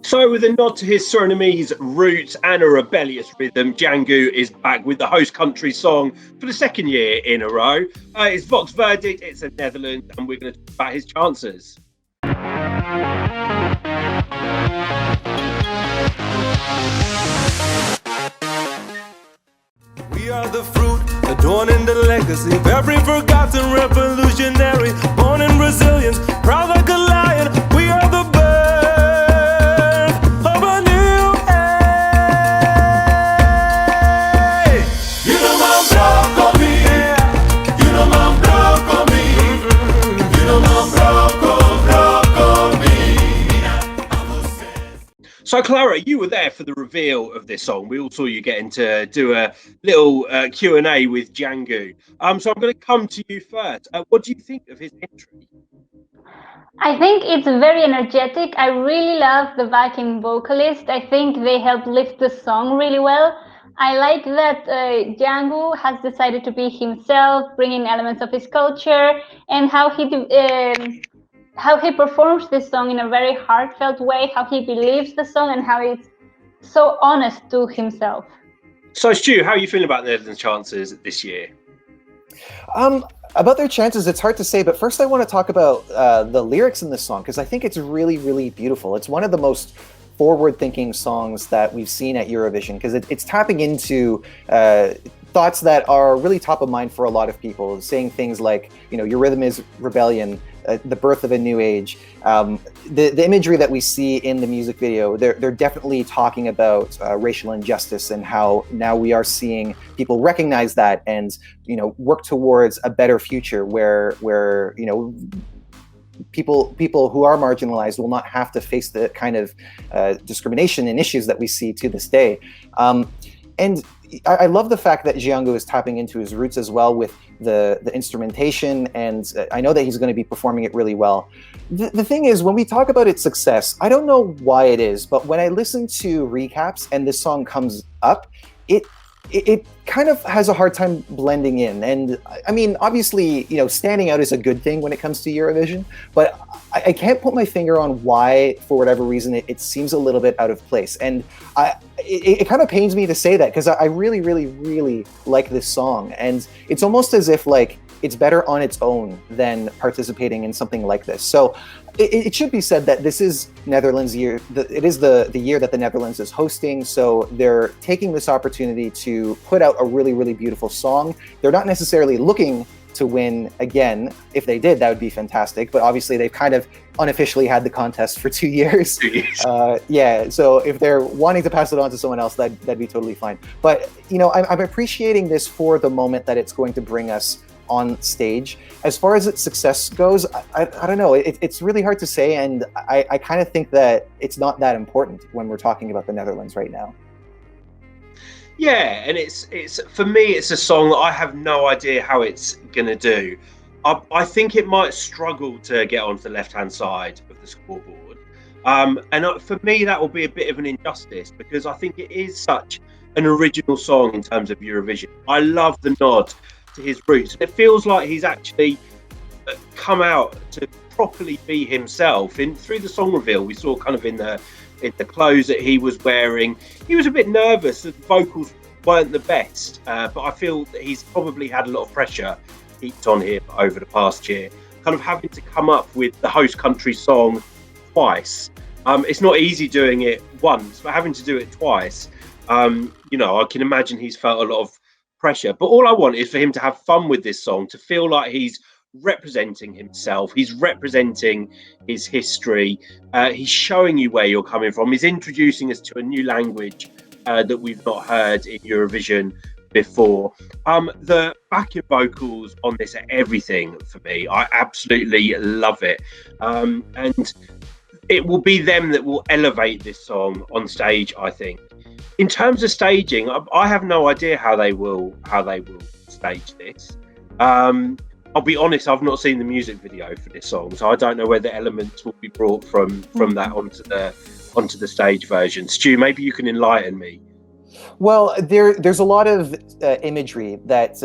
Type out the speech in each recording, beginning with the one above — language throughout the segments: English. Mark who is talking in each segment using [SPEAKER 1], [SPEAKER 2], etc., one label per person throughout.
[SPEAKER 1] So, with a nod to his Surinamese roots and a rebellious rhythm, Jeangu is back with the host country song for the second year in a row. It's Voxx Verdict, it's the Netherlands, and we're going to talk about his chances.
[SPEAKER 2] We are the fruit, adorning the legacy of every forgotten revolutionary, born in resilience, proud like a lion. We are the birth of a new age. You know my broccoli, you know my broccoli, you know my broccoli.
[SPEAKER 1] So, Clara, you were there for the reveal of this song. We all saw you getting to do a little Q&A with Jeangu. So I'm going to come to you first. What do you think of his entry?
[SPEAKER 3] I think it's very energetic. I really love the backing vocalist. I think they help lift the song really well. I like that Jeangu has decided to be himself, bringing elements of his culture, and how he performs this song in a very heartfelt way, how he believes the song, and how it's so honest to himself.
[SPEAKER 1] So, Stu, how are you feeling about the Netherlands' chances this year?
[SPEAKER 4] About their chances, it's hard to say, but first I want to talk about the lyrics in this song, because I think it's really, really beautiful. It's one of the most forward-thinking songs that we've seen at Eurovision, because it's tapping into thoughts that are really top of mind for a lot of people, saying things like, you know, your rhythm is rebellion, the birth of a new age. The imagery that we see in the music video, they're definitely talking about racial injustice and how now we are seeing people recognize that and, you know, work towards a better future where you know, people who are marginalized will not have to face the kind of discrimination and issues that we see to this day. And I love the fact that Jeangu is tapping into his roots as well with the instrumentation, and I know that he's going to be performing it really well. The thing is, when we talk about its success, I don't know why it is, but when I listen to recaps and this song comes up, it kind of has a hard time blending in. And I mean, obviously, you know, standing out is a good thing when it comes to Eurovision, but I can't put my finger on why, for whatever reason, it seems a little bit out of place. And it kind of pains me to say that, because I really, really, really like this song. And it's almost as if like it's better on its own than participating in something like this. So it should be said that this is Netherlands year. It is the year that the Netherlands is hosting. So they're taking this opportunity to put out a really, really beautiful song. They're not necessarily looking to win again. If they did, that would be fantastic. But obviously they've kind of unofficially had the contest for 2 years. Yeah, so if they're wanting to pass it on to someone else, that'd be totally fine. But, you know, I'm appreciating this for the moment that it's going to bring us on stage. As far as its success goes, I don't know. It's really hard to say, and I kind of think that it's not that important when we're talking about the Netherlands right now.
[SPEAKER 1] Yeah, and it's for me, it's a song that I have no idea how it's gonna do. I think it might struggle to get onto the left-hand side of the scoreboard, and for me, that will be a bit of an injustice, because I think it is such an original song in terms of Eurovision. I love the nod to his roots. It feels like he's actually come out to properly be himself. Through the song reveal, we saw kind of in the clothes that he was wearing, he was a bit nervous that the vocals weren't the best, but I feel that he's probably had a lot of pressure heaped on him over the past year, kind of having to come up with the host country song twice. It's not easy doing it once, but having to do it twice, you know, I can imagine he's felt a lot of pressure. But all I want is for him to have fun with this song, to feel like he's representing himself, he's representing his history, he's showing you where you're coming from, he's introducing us to a new language that we've not heard in Eurovision before. The backing vocals on this are everything for me. I absolutely love it, and it will be them that will elevate this song on stage, I think. In terms of staging, I have no idea how they will stage this. I'll be honest, I've not seen the music video for this song, so I don't know whether elements will be brought from that onto the stage version. Stu, maybe you can enlighten me.
[SPEAKER 4] Well, there's a lot of imagery that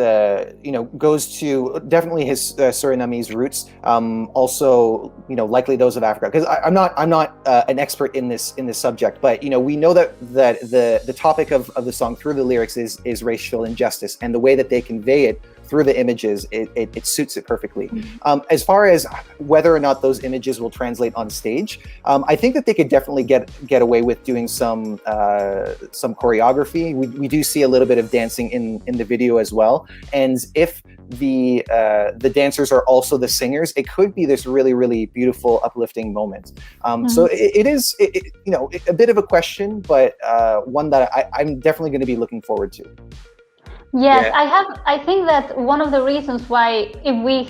[SPEAKER 4] goes to definitely his Surinamese roots. Also, likely those of Africa. Because I'm not an expert in this subject, but we know that the topic of the song through the lyrics is racial injustice, and the way that they convey it through the images, it suits it perfectly. As far as whether or not those images will translate on stage, I think that they could definitely get away with doing some choreography. We do see a little bit of dancing in the video as well, and if the dancers are also the singers, it could be this really, really beautiful, uplifting moment. So it is a bit of a question, but one that I'm definitely going to be looking forward to.
[SPEAKER 3] Yes, I think that one of the reasons why, if we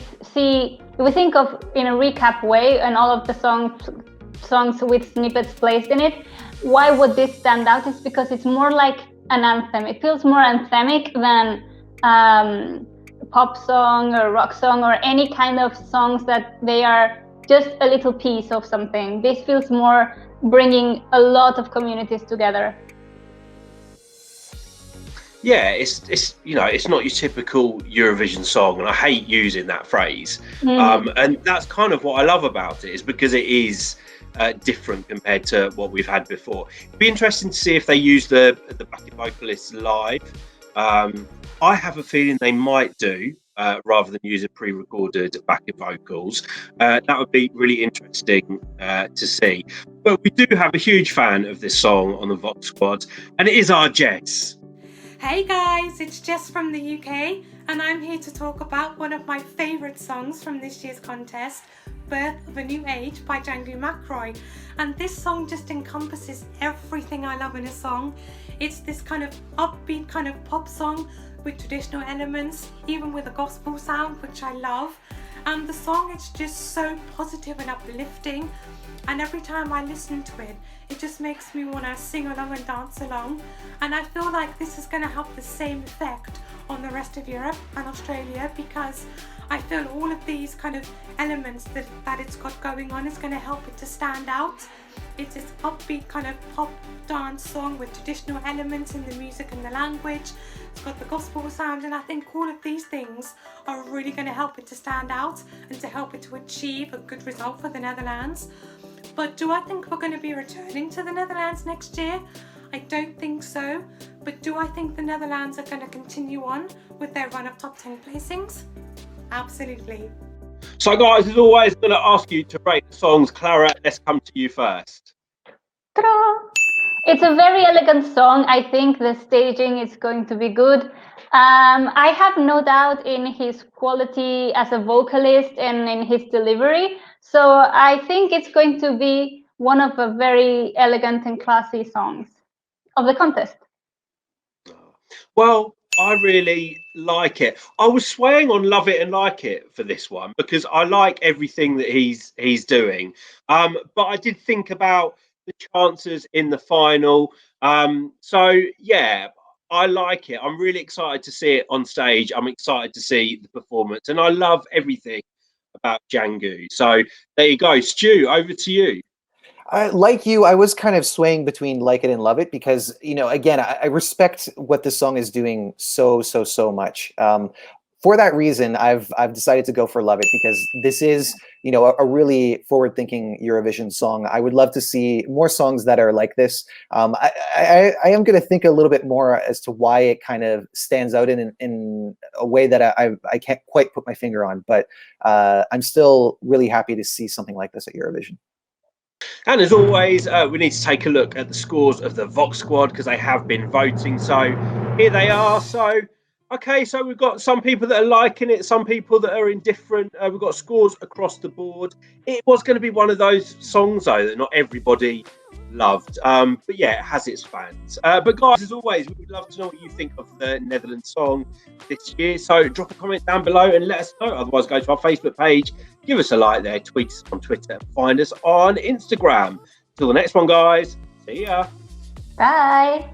[SPEAKER 3] think of in a recap way and all of the songs with snippets placed in it, why would this stand out is because it's more like an anthem. It feels more anthemic than pop song or rock song or any kind of songs that they are just a little piece of something. This feels more bringing a lot of communities together.
[SPEAKER 1] Yeah, it's not your typical Eurovision song, and I hate using that phrase. And that's kind of what I love about it, is because it is different compared to what we've had before. It'd be interesting to see if they use the backing vocalists live. I have a feeling they might do, rather than use a pre-recorded backing vocals. That would be really interesting to see. But we do have a huge fan of this song on the Voxx squad, and it is our Jess.
[SPEAKER 5] Hey guys, it's Jess from the UK, and I'm here to talk about one of my favourite songs from this year's contest, Birth of a New Age by Jeangu Macrooy. And this song just encompasses everything I love in a song. It's this kind of upbeat kind of pop song with traditional elements, even with a gospel sound, which I love. And the song is just so positive and uplifting, and every time I listen to it, it just makes me want to sing along and dance along. And I feel like this is going to have the same effect on the rest of Europe and Australia, because I feel all of these kind of elements that it's got going on is going to help it to stand out. It's this upbeat kind of pop dance song with traditional elements in the music and the language. It's got the gospel sound, and I think all of these things are really going to help it to stand out and to help it to achieve a good result for the Netherlands. But do I think we're going to be returning to the Netherlands next year? I don't think so. But do I think the Netherlands are going to continue on with their run of top 10 placings? Absolutely.
[SPEAKER 1] So guys, as always, I'm going to ask you to rate the songs. Clara, let's come to you first.
[SPEAKER 3] Ta-da! It's a very elegant song. I think the staging is going to be good. I have no doubt in his quality as a vocalist and in his delivery. So I think it's going to be one of the very elegant and classy songs of the contest.
[SPEAKER 1] Well, I really like it. I was swaying on love it and like it for this one because I like everything that he's doing. But I did think about the chances in the final. So yeah, I like it. I'm really excited to see it on stage. I'm excited to see the performance, and I love everything about Jeangu. So there you go. Stu, over to you.
[SPEAKER 4] Like you, I was kind of swaying between like it and love it because, again, I respect what this song is doing so much. For that reason, I've decided to go for love it because this is, a really forward-thinking Eurovision song. I would love to see more songs that are like this. I am going to think a little bit more as to why it kind of stands out in a way that I can't quite put my finger on, but I'm still really happy to see something like this at Eurovision.
[SPEAKER 1] And as always, we need to take a look at the scores of the Voxx squad because they have been voting. So here they are. So, okay, so we've got some people that are liking it, some people that are indifferent. We've got scores across the board. It was going to be one of those songs, though, that not everybody loved. But yeah, it has its fans. But guys, as always, we would love to know what you think of the Netherlands song this year. So drop a comment down below and let us know. Otherwise, go to our Facebook page, give us a like there, tweet us on Twitter, and find us on Instagram. Till the next one, guys. See ya.
[SPEAKER 3] Bye.